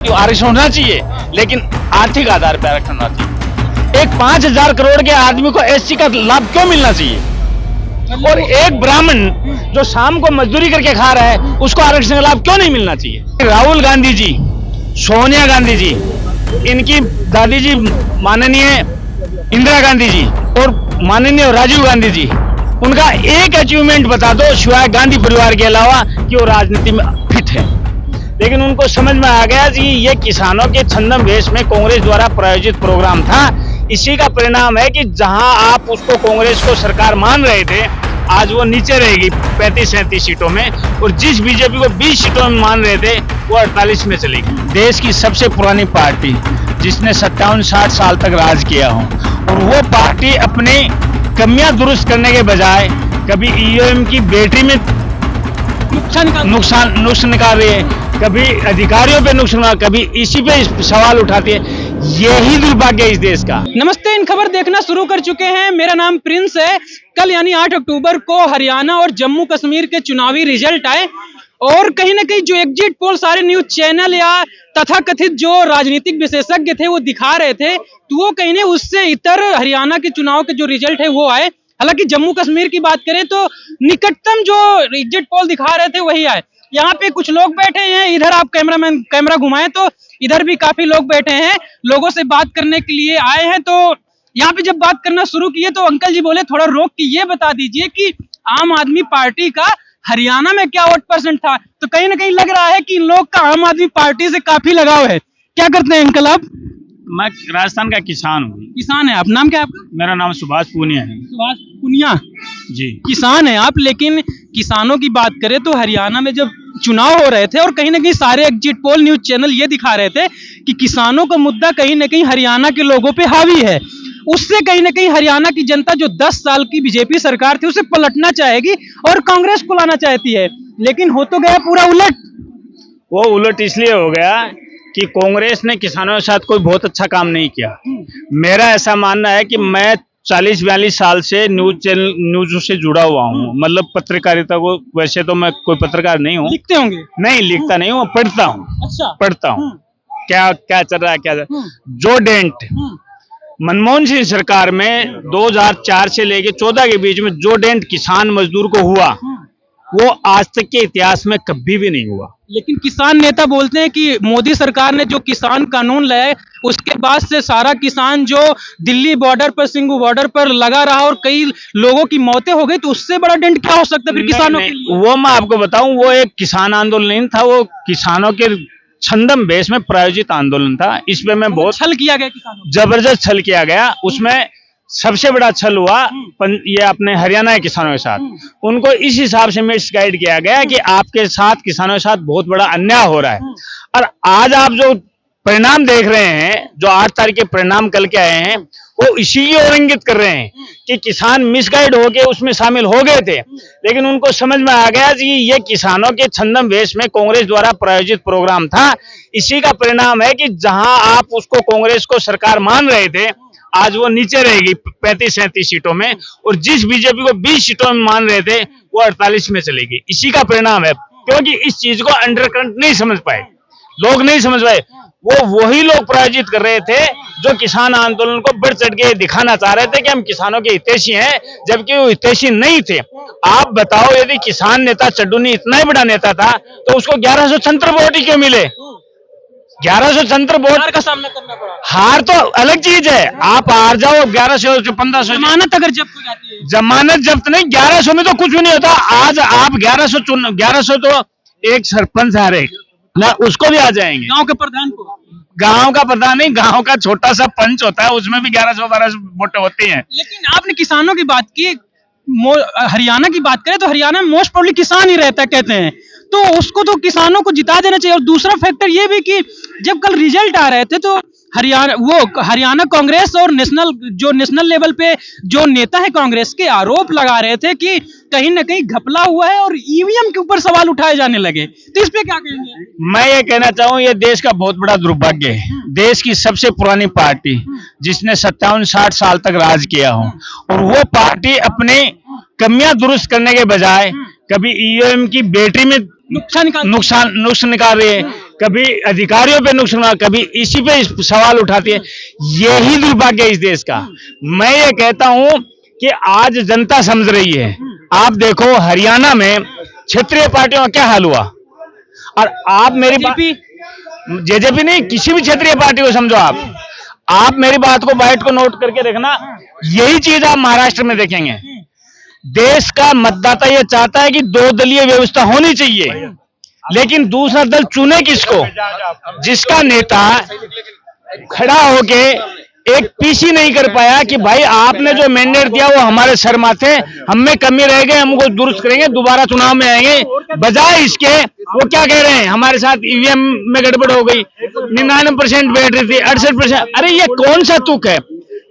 आरक्षण होना चाहिए, लेकिन आर्थिक आधार पर आरक्षण होना चाहिए। एक 5,000 करोड़ के आदमी को एससी का लाभ क्यों मिलना चाहिए? और एक ब्राह्मण जो शाम को मजदूरी करके खा रहा है उसको आरक्षण का लाभ क्यों नहीं मिलना चाहिए? राहुल गांधी जी, सोनिया गांधी जी, इनकी दादी जी माननीय इंदिरा गांधी जी और माननीय राजीव गांधी जी, उनका एक अचीवमेंट बता दो शिवाय गांधी परिवार के अलावा कि वो राजनीति में फिट है। लेकिन उनको समझ में आ गया कि ये किसानों के छद्म वेश में कांग्रेस द्वारा प्रायोजित प्रोग्राम था। इसी का परिणाम है कि जहां आप उसको कांग्रेस को सरकार मान रहे थे, आज वो नीचे रहेगी 35-37 सीटों में, और जिस बीजेपी को 20 सीटों में मान रहे थे वो 48 में चलेगी। देश की सबसे पुरानी पार्टी जिसने 57-60 साल तक राज किया हो, और वो पार्टी अपनी कमियां दुरुस्त करने के बजाय कभी ईवीएम की बैटरी में नुक्स निकाल रही है, कभी अधिकारियों पे नुकसान, कभी इसी पे सवाल उठाती है। यही दुर्भाग्य है इस देश का। नमस्ते, इन खबर देखना शुरू कर चुके हैं। मेरा नाम प्रिंस है। कल यानी 8 अक्टूबर को हरियाणा और जम्मू कश्मीर के चुनावी रिजल्ट आए, और कहीं ना कहीं जो एग्जिट पोल सारे न्यूज चैनल या तथाकथित जो राजनीतिक विशेषज्ञ थे वो दिखा रहे थे, तो वो कहीं ना उससे इतर हरियाणा के चुनाव के जो रिजल्ट है वो आए। हालांकि जम्मू कश्मीर की बात करें तो निकटतम जो एग्जिट पोल दिखा रहे थे वही आए। यहाँ पे कुछ लोग बैठे हैं, इधर आप कैमरा घुमाएं तो इधर भी काफी लोग बैठे हैं, लोगों से बात करने के लिए आए हैं। तो यहाँ पे जब बात करना शुरू किए तो अंकल जी बोले थोड़ा रोक के ये बता दीजिए कि आम आदमी पार्टी का हरियाणा में क्या वोट परसेंट था। तो कहीं ना कहीं लग रहा है कि इन लोग का आम आदमी पार्टी से काफी लगाव है। क्या करते हैं अंकल आप? मैं राजस्थान का किसान हूँ। किसान है आप? नाम क्या है आपका? मेरा नाम सुभाष पूनिया है। सुभाष पूनिया जी। किसान है आप, लेकिन किसानों की बात करें तो हरियाणा में जब चुनाव हो रहे थे और कहीं ना कहीं सारे एग्जिट पोल न्यूज चैनल ये दिखा रहे थे कि किसानों का मुद्दा कहीं ना कहीं हरियाणा के लोगों पे हावी है, उससे कहीं ना कहीं हरियाणा की जनता जो 10 साल की बीजेपी सरकार थी उसे पलटना चाहेगी और कांग्रेस को लाना चाहती है। लेकिन हो तो गया पूरा उलट। वो उलट इसलिए हो गया कि कांग्रेस ने किसानों के साथ कोई बहुत अच्छा काम नहीं किया। मेरा ऐसा मानना है कि मैं 40-42 साल से न्यूज से जुड़ा हुआ हूँ, मतलब पत्रकारिता को। वैसे तो मैं कोई पत्रकार नहीं हूँ। लिखते होंगे? नहीं, लिखता नहीं हूँ, पढ़ता हूँ। अच्छा। पढ़ता हूँ क्या क्या चल रहा है, क्या जो डेंट मनमोहन सिंह सरकार में 2004 से लेके 14 के बीच में जो डेंट किसान मजदूर को हुआ वो आज तक के इतिहास में कभी भी नहीं हुआ। लेकिन किसान नेता बोलते हैं कि मोदी सरकार ने जो किसान कानून लाए उसके बाद से सारा किसान जो दिल्ली बॉर्डर पर, सिंघू बॉर्डर पर लगा रहा और कई लोगों की मौतें हो गई, तो उससे बड़ा डेंट क्या हो सकता है फिर किसानों के लिए? वो मैं आपको बताऊं, वो एक किसान आंदोलन नहीं था, वो किसानों के छद्म वेश में प्रायोजित आंदोलन था। इसमें मैं बहुत छल किया गया, किसानों जबरदस्त छल किया गया। उसमें सबसे बड़ा छल हुआ ये अपने हरियाणा के किसानों के साथ। उनको इस हिसाब से मिसगाइड किया गया कि आपके साथ, किसानों के साथ बहुत बड़ा अन्याय हो रहा है। और आज आप जो परिणाम देख रहे हैं, जो 8 तारीख के परिणाम कल के आए हैं, वो इसी की ओर इंगित कर रहे हैं कि किसान मिसगाइड होके उसमें शामिल हो गए थे। लेकिन उनको समझ में आ गया कि ये किसानों के छद्म वेश में कांग्रेस द्वारा प्रायोजित प्रोग्राम था। इसी का परिणाम है कि जहां आप उसको कांग्रेस को सरकार मान रहे थे, आज वो नीचे रहेगी 35-37 सीटों में, और जिस बीजेपी को 20 सीटों में मान रहे थे वो 48 में चलेगी। इसी का परिणाम है, क्योंकि इस चीज को अंडरकरंट नहीं समझ पाए, लोग नहीं समझ पाए। वो वही लोग प्रायोजित कर रहे थे जो किसान आंदोलन को बढ़ चढ़ के दिखाना चाह रहे थे कि हम किसानों के हितैषी हैं, जबकि वो हितैषी नहीं थे। आप बताओ, यदि किसान नेता चड्डूनी इतना ही बड़ा नेता था तो उसको 1100 छंत्र वोट ही क्यों मिले? 1100 छंत्र वोट का सामना करना पड़ा। हार तो अलग चीज है, आप हार जाओ 1100-1500, जमानत अगर जब्त हो जाती है। जमानत जब्त नहीं, 1100 में तो कुछ भी नहीं होता। आज आप 1100 तो एक सरपंच हारे ना, उसको भी आ जाएंगे। गांव के प्रधान को, गांव का प्रधान नहीं, गांव का छोटा सा पंच होता है, उसमें भी 1100-1200 वोटें होती हैं। लेकिन आपने किसानों की बात की, हरियाणा की बात करें तो हरियाणा में मोस्ट प्रोबेबली किसान ही रहता है कहते हैं, तो उसको तो किसानों को जिता देना चाहिए। और दूसरा फैक्टर ये भी कि जब कल रिजल्ट आ रहे थे तो हरियाणा कांग्रेस और नेशनल लेवल पे जो नेता है कांग्रेस के, आरोप लगा रहे थे कि कहीं ना कहीं घपला हुआ है और ईवीएम के ऊपर सवाल उठाए जाने लगे। तो इस पे क्या कहेंगे? मैं ये कहना चाहूँ, ये देश का बहुत बड़ा दुर्भाग्य है। देश की सबसे पुरानी पार्टी जिसने 57-60 साल तक राज किया हो, और वो पार्टी अपनी कमियां दुरुस्त करने के बजाय कभी ईवीएम की बैटरी में नुक्स निकाल रही है, कभी अधिकारियों पे नुकसान, कभी इसी पे सवाल उठाती है। यही दुर्भाग्य है इस देश का। मैं ये कहता हूं कि आज जनता समझ रही है। आप देखो हरियाणा में क्षेत्रीय पार्टियों का क्या हाल हुआ, और आप मेरी जेजेपी नहीं, किसी भी क्षेत्रीय पार्टी को समझो आप मेरी बात को बाइट को नोट करके देखना, यही चीज आप महाराष्ट्र में देखेंगे। देश का मतदाता ये चाहता है कि दो दलीय व्यवस्था होनी चाहिए, लेकिन दूसरा दल चुने किसको, जिसका नेता खड़ा होके एक पीसी नहीं कर पाया कि भाई आपने जो मैंडेट दिया वो हमारे सर माथे, हम में कमी रह गए, हमको दुरुस्त करेंगे, दोबारा चुनाव में आएंगे। बजाय इसके वो क्या कह रहे हैं, हमारे साथ ईवीएम में गड़बड़ हो गई, 99% बैटरी थी, 68%। अरे ये कौन सा तुक है?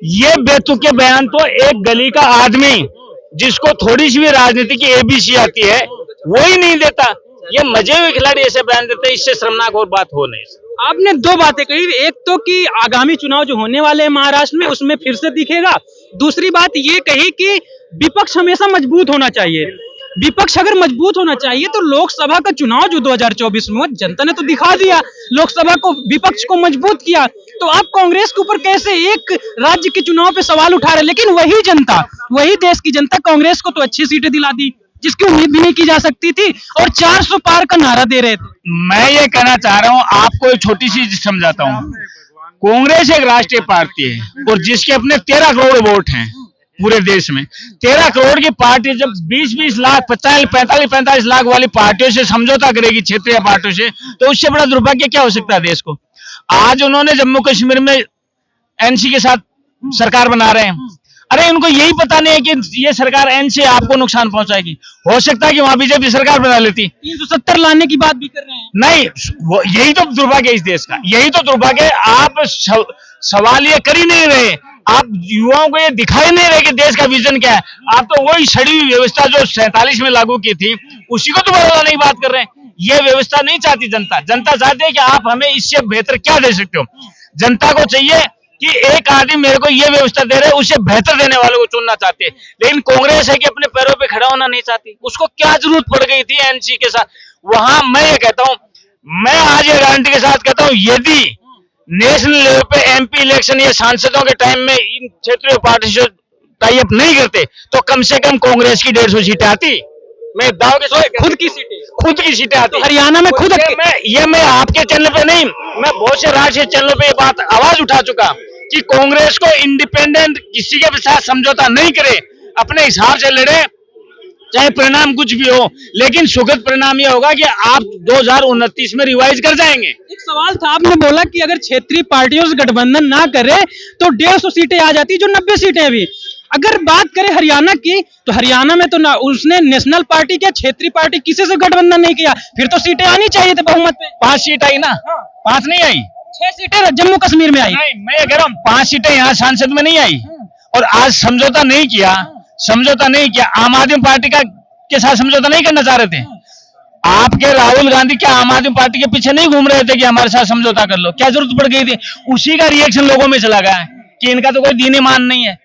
ये बेतुक के बयान तो एक गली का आदमी जिसको थोड़ी सी भी राजनीति की एबीसी आती है वो ही नहीं देता। ये मजे हुए खिलाड़ी ऐसे बयान देते हैं, इससे शर्मनाक और बात हो नहीं। आपने दो बातें कही, एक तो कि आगामी चुनाव जो होने वाले हैं महाराष्ट्र में उसमें फिर से दिखेगा, दूसरी बात ये कही कि विपक्ष हमेशा मजबूत होना चाहिए। विपक्ष अगर मजबूत होना चाहिए तो लोकसभा का चुनाव जो 2024 में हुआ, जनता ने तो दिखा दिया, लोकसभा को विपक्ष को मजबूत किया। तो आप कांग्रेस के ऊपर कैसे एक राज्य के चुनाव पे सवाल उठा रहे? लेकिन वही जनता, वही देश की जनता कांग्रेस को तो अच्छी सीटें दिला दी जिसकी उम्मीद भी नहीं की जा सकती थी, और 400 पार का नारा दे रहे थे। मैं ये कहना चाह रहा हूं, आपको एक छोटी सी चीज समझाता हूं। कांग्रेस एक राष्ट्रीय पार्टी है और जिसके अपने 13 करोड़ वोट हैं पूरे देश में। 13 करोड़ की पार्टी जब 20-20 लाख, 45 लाख वाली पार्टियों से समझौता करेगी, क्षेत्रीय पार्टियों से, तो उससे बड़ा दुर्भाग्य क्या हो सकता है देश को? आज उन्होंने जम्मू कश्मीर में एनसी के साथ सरकार बना रहे हैं। अरे इनको यही पता नहीं है कि ये सरकार एनसी आपको नुकसान पहुंचाएगी। हो सकता है कि वहां बीजेपी सरकार बना लेती। 370 लाने की बात भी कर रहे हैं। नहीं, यही तो दुर्भाग्य है इस देश का, यही तो दुर्भाग्य है। आप सवाल ये कर ही नहीं रहे, आप युवाओं को ये दिखाई नहीं रहे कि देश का विजन क्या है। आप तो वही सड़ी हुई व्यवस्था जो 47 में लागू की थी उसी को दोबारा लाने की बात कर रहे हैं। ये व्यवस्था नहीं चाहती जनता। जनता चाहती है कि आप हमें इससे बेहतर क्या दे सकते हो। जनता को चाहिए कि एक आदमी मेरे को ये व्यवस्था दे रहे हैं, उससे बेहतर देने वालों को चुनना चाहते हैं। लेकिन कांग्रेस है कि अपने पैरों पे खड़ा होना नहीं चाहती। उसको क्या जरूरत पड़ गई थी एनसी के साथ? वहां मैं ये कहता हूं, मैं आज ये गारंटी के साथ कहता हूं, यदि नेशनल लेवल पे एमपी इलेक्शन ये सांसदों के टाइम में इन क्षेत्रीय पार्टी से टाई अप नहीं करते तो कम से कम कांग्रेस की 150 सीटें आती। मैं दाव के साथ खुद की सीटें आती। तो हरियाणा में खुद मैं आपके चैनल पे नहीं, मैं बहुत से राष्ट्रीय चैनलों पे ये बात आवाज उठा चुका कि कांग्रेस को इंडिपेंडेंट किसी के साथ समझौता नहीं करे, अपने हिसाब से लड़े, चाहे परिणाम कुछ भी हो, लेकिन सुखद परिणाम यह होगा कि आप 2029 में रिवाइज कर जाएंगे। एक सवाल था, आपने बोला कि अगर क्षेत्रीय पार्टियों से गठबंधन ना करे तो 150 सीटें आ जाती, जो 90 सीटें अभी। अगर बात करें हरियाणा की तो हरियाणा में तो ना उसने नेशनल पार्टी क्या क्षेत्रीय पार्टी किसी से गठबंधन नहीं किया, फिर तो सीटें आनी चाहिए थे बहुमत पे। 5 सीट आई ना, 5 नहीं आई, 6 सीटें जम्मू कश्मीर में आई। नहीं, मैं ये कह रहा हूँ 5 सीटें यहाँ सांसद में नहीं आई। और आज समझौता नहीं किया, आम आदमी पार्टी के साथ समझौता नहीं करना चाह रहे थे। आपके राहुल गांधी क्या आम आदमी पार्टी के पीछे नहीं घूम रहे थे कि हमारे साथ समझौता कर लो? क्या जरूरत पड़ गई थी? उसी का रिएक्शन लोगों में चला गया कि इनका तो कोई दीन ईमान नहीं है।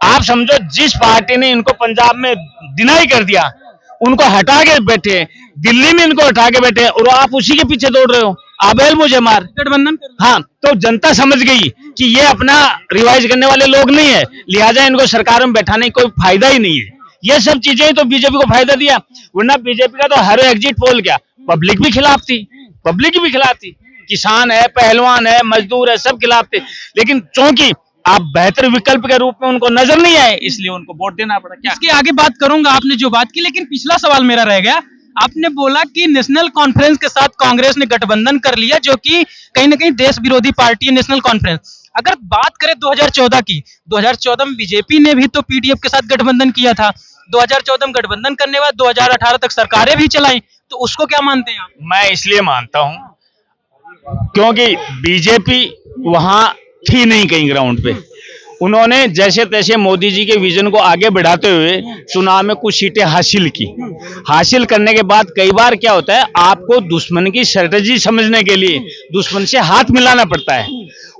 आप समझो, जिस पार्टी ने इनको पंजाब में डिनाई कर दिया, उनको हटा के बैठे, दिल्ली में इनको हटा के बैठे, और आप उसी के पीछे दौड़ रहे हो, आबेल मुझे मार गठबंधन। हाँ, तो जनता समझ गई कि ये अपना रिवाइज करने वाले लोग नहीं है, लिहाजा इनको सरकार में बैठाने का कोई फायदा ही नहीं है। ये सब चीजें तो बीजेपी को फायदा दिया, वरना बीजेपी का तो हर एग्जिट पोल क्या, पब्लिक भी खिलाफ थी, किसान है, पहलवान है, मजदूर है, सब खिलाफ थे। लेकिन चूंकि आप बेहतर विकल्प के रूप में उनको नजर नहीं आए, इसलिए उनको वोट देना पड़ा। क्या इसके आगे बात करूंगा, आपने जो बात की, लेकिन पिछला सवाल मेरा रह गया। आपने बोला कि नेशनल कॉन्फ्रेंस के साथ कांग्रेस ने गठबंधन कर लिया, जो कि कहीं ना कहीं देश विरोधी पार्टी है नेशनल कॉन्फ्रेंस। अगर बात करें 2014 की, 2014 में बीजेपी ने भी तो पीडीएफ के साथ गठबंधन किया था। 2014 में गठबंधन करने के बाद 2018 तक सरकारें भी चलाई, तो उसको क्या मानते हैं आप? मैं इसलिए मानता हूं क्योंकि बीजेपी वहां थी नहीं कहीं ग्राउंड पे। उन्होंने जैसे तैसे मोदी जी के विजन को आगे बढ़ाते हुए चुनाव में कुछ सीटें हासिल की। हासिल करने के बाद कई बार क्या होता है, आपको दुश्मन की स्ट्रेटजी समझने के लिए दुश्मन से हाथ मिलाना पड़ता है।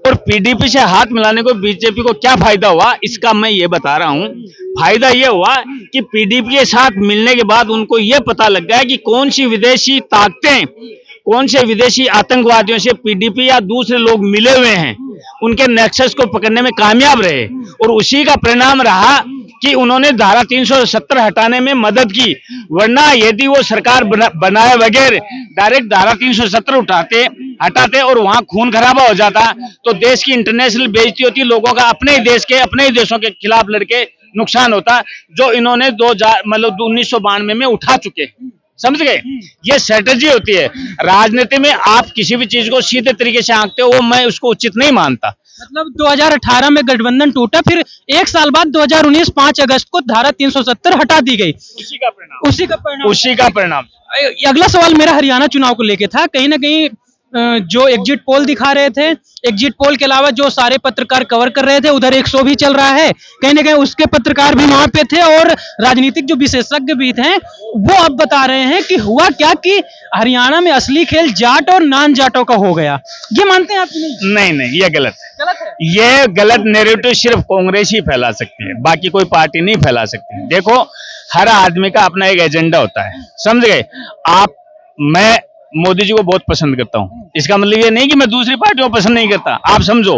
और पीडीपी से हाथ मिलाने को बीजेपी को क्या फायदा हुआ, इसका मैं ये बता रहा हूं। फायदा ये हुआ कि पीडीपी के साथ मिलने के बाद उनको ये पता लग गया कि कौन सी विदेशी ताकतें कौन से विदेशी आतंकवादियों से पीडीपी या दूसरे लोग मिले हुए हैं, उनके नेक्सस को पकड़ने में कामयाब रहे, और उसी का परिणाम रहा कि उन्होंने धारा 370 हटाने में मदद की। वरना यदि वो सरकार बनाए बगैर डायरेक्ट धारा 370 हटाते और वहां खून खराबा हो जाता, तो देश की इंटरनेशनल बेइज्जती होती, लोगों का अपने ही देश के अपने ही देशों के खिलाफ लड़के नुकसान होता, जो इन्होंने 1992 में उठा चुके। समझ गए? ये स्ट्रेटेजी होती है राजनीति में। आप किसी भी चीज को सीधे तरीके से आंकते हो, वो मैं उसको उचित नहीं मानता। मतलब 2018 में गठबंधन टूटा, फिर एक साल बाद 2019 5 अगस्त को धारा 370 हटा दी गई। उसी का परिणाम। अगला सवाल मेरा हरियाणा चुनाव को लेके था। कहीं ना कहीं जो एग्जिट पोल दिखा रहे थे, एग्जिट पोल के अलावा जो सारे पत्रकार कवर कर रहे थे, उधर एक शो भी चल रहा है, कहीं ना कहीं उसके पत्रकार भी वहां पे थे, और राजनीतिक जो विशेषज्ञ भी थे वो अब बता रहे हैं कि हुआ क्या कि हरियाणा में असली खेल जाट और नॉन जाटों का हो गया। ये मानते हैं आप? नहीं, ये गलत है। गलत है। ये गलत नैरेटिव सिर्फ कांग्रेस ही फैला सकती है, बाकी कोई पार्टी नहीं फैला सकती। देखो, हर आदमी का अपना एक एजेंडा होता है, समझ गए आप? मैं मोदी जी को बहुत पसंद करता हूं, इसका मतलब ये नहीं कि मैं दूसरी पार्टियों को पसंद नहीं करता। आप समझो,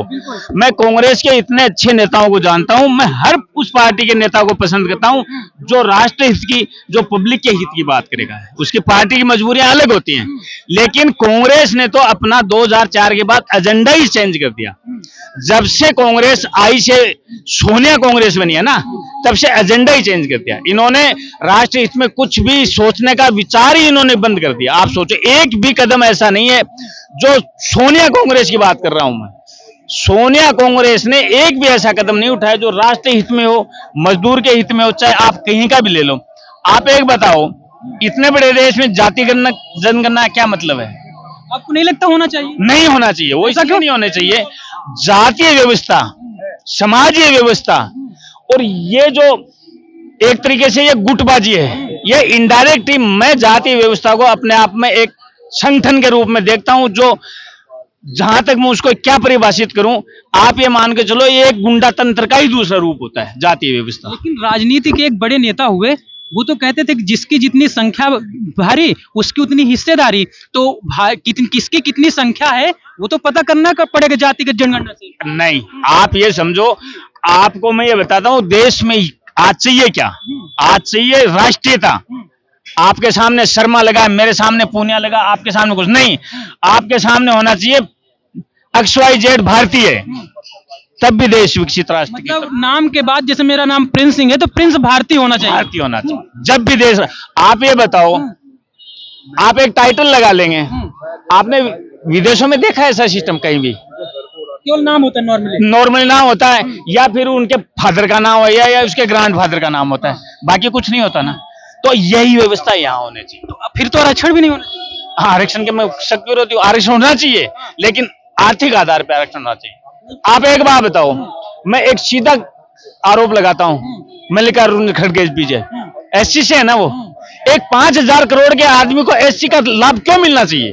मैं कांग्रेस के इतने अच्छे नेताओं को जानता हूं, मैं हर उस पार्टी के नेता को पसंद करता हूं जो राष्ट्र हित की, जो पब्लिक के हित की बात करेगा। उसकी पार्टी की मजबूरियां अलग होती हैं, लेकिन कांग्रेस ने तो अपना 2004 के बाद एजेंडा ही चेंज कर दिया। जब से कांग्रेस आई से सोनिया कांग्रेस बनी है ना, तब से एजेंडा ही चेंज कर दिया इन्होंने। राष्ट्र हित में कुछ भी सोचने का विचार ही इन्होंने बंद कर दिया। आप सोचो, एक भी कदम ऐसा नहीं है जो सोनिया कांग्रेस की बात कर रहा हूं मैं, सोनिया कांग्रेस ने एक भी ऐसा कदम नहीं उठाया जो राष्ट्र हित में हो, मजदूर के हित में हो, चाहे आप कहीं का भी ले लो। आप एक बताओ, इतने बड़े देश में जाति जनगणना क्या मतलब है? आपको नहीं लगता होना चाहिए? नहीं होना चाहिए। वो ऐसा क्यों नहीं होना चाहिए? जातीय व्यवस्था, समाजीय व्यवस्था, और ये जो एक तरीके से ये गुटबाजी है, ये इनडायरेक्ट ही मैं जातीय व्यवस्था को अपने आप में एक संगठन के रूप में देखता हूं, जो जहां तक मैं उसको क्या परिभाषित करूं, आप ये मान के चलो, ये एक गुंडा तंत्र का ही दूसरा रूप होता है जातीय व्यवस्था। लेकिन राजनीति के एक बड़े नेता हुए, वो तो कहते थे कि जिसकी जितनी संख्या भारी उसकी उतनी हिस्सेदारी। तो किसकी कितनी संख्या है वो तो पता करना पड़ेगा जातिगत जनगणना से। नहीं, आप ये समझो, आपको मैं ये बताता हूं, देश में आज चाहिए क्या? आज चाहिए राष्ट्रीयता। आपके सामने शर्मा लगा, मेरे सामने पूनिया लगा, आपके सामने कुछ नहीं। आपके सामने होना चाहिए XYZ भारतीय, तब भी देश विकसित राष्ट्र की। मतलब नाम के बाद, जैसे मेरा नाम प्रिंस सिंह है तो प्रिंस भारतीय होना चाहिए। भारतीय होना चाहिए जब भी देश। आप ये बताओ, आप एक टाइटल लगा लेंगे, आपने विदेशों में देखा है ऐसा सिस्टम कहीं भी? केवल नाम होता है, नॉर्मली नाम होता है, या फिर उनके फादर का नाम हो, या उसके ग्रैंड फादर का नाम होता है, बाकी कुछ नहीं होता ना। तो यही व्यवस्था यहाँ होनी चाहिए। तो फिर तो आरक्षण भी नहीं होना चाहिए। हाँ, आरक्षण के मैं सख्त विरोधी हूँ। आरक्षण होना चाहिए, लेकिन आर्थिक आधार पर आरक्षण होना चाहिए। आप एक बात बताओ, मैं एक सीधा आरोप लगाता हूँ, मल्लिकार्जुन खड़गे के पीछे SC से है ना, वो एक 5,000 करोड़ के आदमी को SC का लाभ क्यों मिलना चाहिए?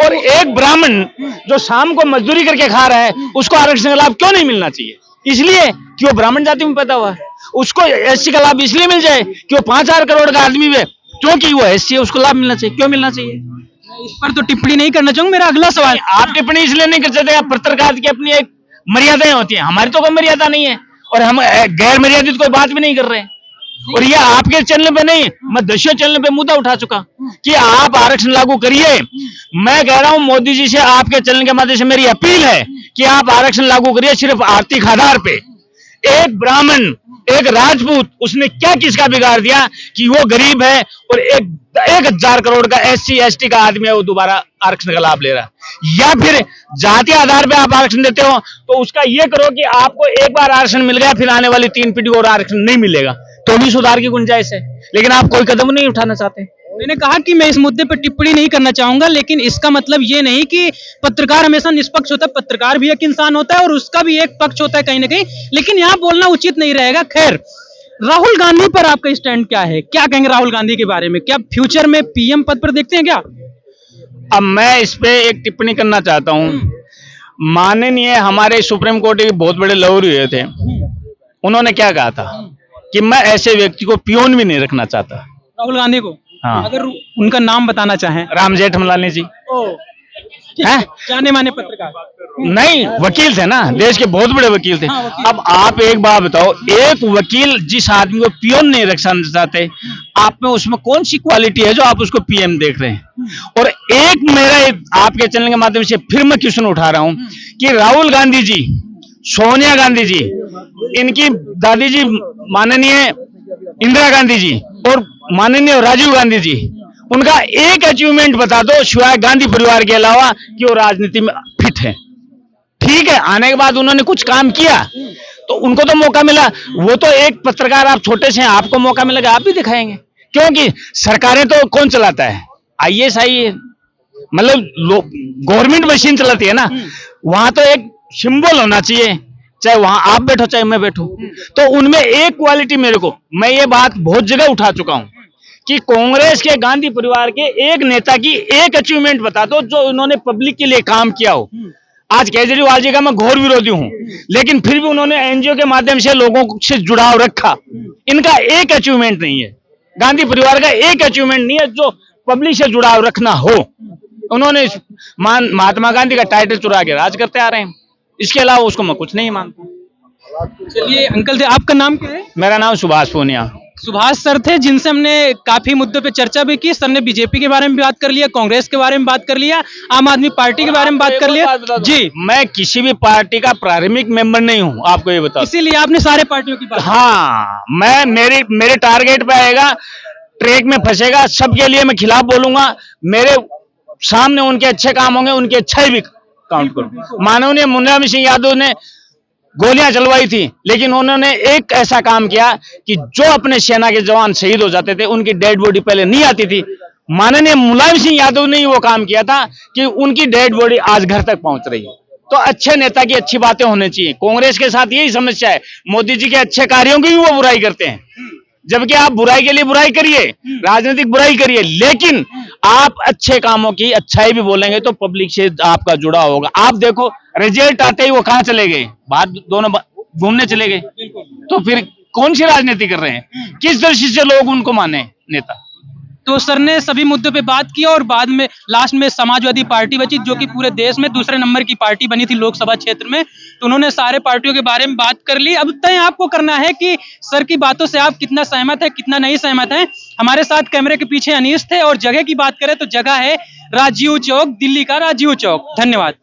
और एक ब्राह्मण जो शाम को मजदूरी करके खा रहा है, उसको आरक्षण का लाभ क्यों नहीं मिलना चाहिए? इसलिए कि वो ब्राह्मण जाति में पैदा हुआ है। उसको SC का लाभ इसलिए मिल जाए कि वो 5,000 करोड़ का आदमी है, क्योंकि वो SC है, उसको लाभ मिलना चाहिए। क्यों मिलना चाहिए? इस पर तो टिप्पणी नहीं करना चाहूंगा। मेरा अगला सवाल, आप टिप्पणी इसलिए नहीं कर सकते, आप पत्रकार की अपनी एक मर्यादाएं होती हैं, हमारी तो कोई मर्यादा नहीं है, और हम गैर मर्यादित कोई बात भी नहीं कर रहे हैं। और ये आपके चैनल पे नहीं, मैं 10 चैनल पे मुद्दा उठा चुका कि आप आरक्षण लागू करिए। मैं कह रहा हूं, मोदी जी से आपके चैनल के माध्यम से मेरी अपील है कि आप आरक्षण लागू करिए सिर्फ आर्थिक आधार पे। एक ब्राह्मण, एक राजपूत, उसने क्या किसका बिगाड़ दिया कि वो गरीब है, और 1,000 करोड़ का SC ST का आदमी है, वो दोबारा आरक्षण का लाभ ले रहा है। या फिर जातीय आधार पे आप आरक्षण देते हो, तो उसका ये करो कि आपको एक बार आरक्षण मिल गया, फिर आने वाली 3 पीढ़ी और आरक्षण नहीं मिलेगा, तो भी सुधार की गुंजाइश है। लेकिन आप कोई कदम नहीं उठाना चाहते। मैंने कहा कि मैं इस मुद्दे पर टिप्पणी नहीं करना चाहूंगा, लेकिन इसका मतलब ये नहीं कि पत्रकार हमेशा निष्पक्ष होता है। पत्रकार भी एक इंसान होता है और उसका भी एक पक्ष होता है कहीं ना कहीं, लेकिन यहाँ बोलना उचित नहीं रहेगा। खैर, राहुल गांधी पर आपका स्टैंड क्या है? क्या कहेंगे राहुल गांधी के बारे में? क्या फ्यूचर में PM पद पर देखते हैं क्या? अब मैं इस पे एक टिप्पणी करना चाहता हूँ। माननीय हमारे सुप्रीम कोर्ट के बहुत बड़े लॉयर हुए थे, उन्होंने क्या कहा था कि मैं ऐसे व्यक्ति को पियोन भी नहीं रखना चाहता। राहुल गांधी को? हाँ। अगर उनका नाम बताना चाहें। राम जेठमलानी जी हैं? जाने माने पत्रकार। नहीं, वकील थे ना, देश के बहुत बड़े वकील थे। हाँ, वकील। अब आप एक बात बताओ, एक वकील जिस आदमी को पियोन नहीं रखना चाहते, आप में उसमें कौन सी क्वालिटी है जो आप उसको पीएम देख रहे हैं? और एक मेरा आपके चैनल के माध्यम से फिर मैं क्वेश्चन उठा रहा हूं कि राहुल गांधी जी, सोनिया गांधी जी, इनकी दादी जी माननीय इंदिरा गांधी जी और माननीय राजीव गांधी जी, उनका एक अचीवमेंट बता दो शिवाय गांधी परिवार के अलावा कि वो राजनीति में फिट है। ठीक है, आने के बाद उन्होंने कुछ काम किया तो उनको तो मौका मिला। वो तो एक पत्रकार, आप छोटे से हैं, आपको मौका मिलेगा, आप भी दिखाएंगे। क्योंकि सरकारें तो कौन चलाता है? आईएएस आई, मतलब गवर्नमेंट मशीन चलाती है ना। वहां तो एक सिंबल होना चाहिए, चाहे वहां आप बैठो चाहे मैं बैठूं। तो उनमें एक क्वालिटी मेरे को, मैं ये बात बहुत जगह उठा चुका हूं कि कांग्रेस के गांधी परिवार के एक नेता की एक अचीवमेंट बता दो जो उन्होंने पब्लिक के लिए काम किया हो। आज केजरीवाल जी का मैं घोर विरोधी हूं, लेकिन फिर भी उन्होंने एनजीओ के माध्यम से लोगों से जुड़ाव रखा। इनका एक अचीवमेंट नहीं है, गांधी परिवार का एक अचीवमेंट नहीं है जो पब्लिक से जुड़ाव रखना हो। उन्होंने महात्मा गांधी का टाइटल चुरा के राज करते आ रहे हैं, इसके अलावा उसको मैं कुछ नहीं मानता। चलिए अंकल, आपका नाम क्या है? मेरा नाम सुभाष पूनिया। सुभाष सर थे जिनसे हमने काफी मुद्दों पे चर्चा भी की। सर ने बीजेपी के बारे में बात कर लिया, कांग्रेस के बारे में बात कर लिया, आम आदमी पार्टी के बारे में बात कर लिया। जी, मैं किसी भी पार्टी का प्राथमिक मेंबर नहीं हूं, आपको ये बताओ। इसीलिए आपने सारे पार्टियों की बात। हाँ, मैं मेरे टारगेट पे आएगा, ट्रैक में फंसेगा, सबके लिए मैं खिलाफ बोलूंगा। मेरे सामने उनके अच्छे काम होंगे, उनकी अच्छाई भी काउंट करूं। माननीय मुलायम सिंह यादव ने गोलियां चलवाई थी, लेकिन उन्होंने एक ऐसा काम किया कि जो अपने सेना के जवान शहीद हो जाते थे उनकी डेड बॉडी पहले नहीं आती थी। माननीय मुलायम सिंह यादव ने ही वो काम किया था कि उनकी डेड बॉडी आज घर तक पहुंच रही है। तो अच्छे नेता की अच्छी बातें होनी चाहिए। कांग्रेस के साथ यही समस्या है, मोदी जी के अच्छे कार्यों की भी वो बुराई करते हैं, जबकि आप बुराई के लिए बुराई करिए, राजनीतिक बुराई करिए, लेकिन आप अच्छे कामों की अच्छाई भी बोलेंगे तो पब्लिक से आपका जुड़ा होगा। आप देखो, रिजल्ट आते ही वो कहां चले गए? बाहर दोनों घूमने चले गए। तो फिर कौन सी राजनीति कर रहे हैं? किस दृष्टि से लोग उनको माने नेता? तो सर ने सभी मुद्दों पे बात की और बाद में लास्ट में समाजवादी पार्टी बची, जो कि पूरे देश में दूसरे नंबर की पार्टी बनी थी लोकसभा क्षेत्र में। तो उन्होंने सारे पार्टियों के बारे में बात कर ली। अब तय आपको करना है कि सर की बातों से आप कितना सहमत है, कितना नहीं सहमत है। हमारे साथ कैमरे के पीछे अनीस थे। और जगह की बात करें तो जगह है राजीव चौक, दिल्ली का राजीव चौक। धन्यवाद।